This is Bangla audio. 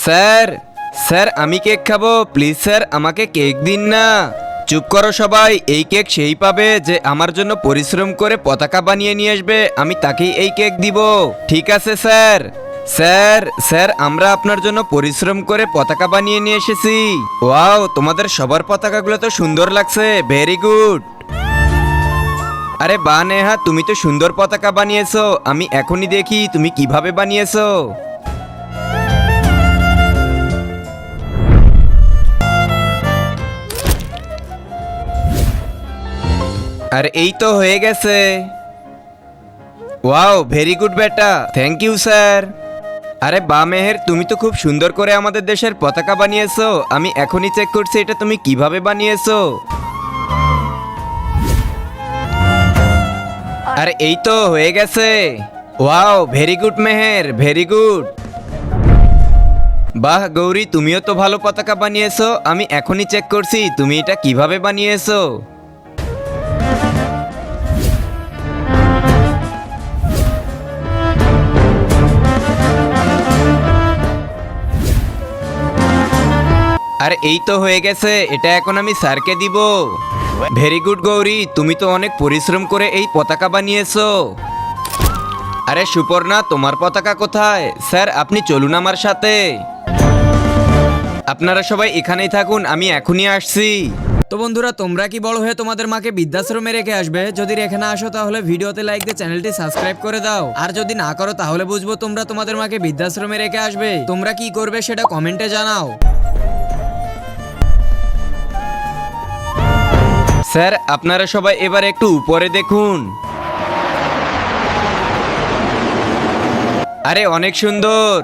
স্যার স্যার আমি কেক খাবো, প্লিজ স্যার আমাকে কেক দিন না। চুপ করো সবাই, এই কেক সেই পাবে যে আমার জন্য পরিশ্রম করে পতাকা বানিয়ে নিয়ে আসবে, আমি তাকেই এই কেক দিব। ঠিক আছে স্যার। স্যার স্যার আমরা আপনার জন্য পরিশ্রম করে পতাকা বানিয়ে নিয়ে এসেছি। ওয়াও, তোমাদের সবার পতাকাগুলো তো সুন্দর লাগছে, ভেরি গুড। আরে বাহ নেহা, তুমি তো সুন্দর পতাকা বানিয়েছো, আমি এখনই দেখি তুমি কিভাবে বানিয়েছো। আর এই তো হয়ে গেছে। ওয়াও, ভেরি গুড বেটা, থ্যাংক ইউ স্যার। আরে বা মেহের, তুমি তো খুব সুন্দর করে আমাদের দেশের পতাকা বানিয়েছো, আমি এখনই চেক করছি এটা তুমি কিভাবে বানিয়েছো। আরে এই তো হয়ে গেছে। Wow, very good Meher, very good. বাহ গৌরী, তুমিও তো ভালো পতাকা বানিয়েছো, আমি এখনই চেক করছি তুমি এটা কিভাবে বানিয়েছো। আর এই তো হয়ে গেছে, এটা এখন আমি স্যারকে দিব। ভেরি গুড গৌরী, তুমি তো অনেক পরিশ্রম করে এই পতাকা বানিয়েছো। আরে সুপর্ণা, তোমার পতাকা কোথায়? স্যার আপনি চলুন আমার সাথে। আপনারা সবাই এখানেই থাকুন, আমি এখনই আসছি। তো বন্ধুরা, তোমরা কি বড় হয়ে তোমাদের মাকে বৃদ্ধাশ্রমে রেখে আসবে? যদি রেখে না আসো তাহলে ভিডিওতে লাইক দিয়ে চ্যানেলটি সাবস্ক্রাইব করে দাও। আর যদি না করো তাহলে বুঝবো তোমরা তোমাদের মাকে বৃদ্ধাশ্রমে রেখে আসবে। তোমরা কি করবে সেটা কমেন্টে জানাও। স্যার আপনারা সবাই এবার একটু উপরে দেখুন। আরে অনেক সুন্দর।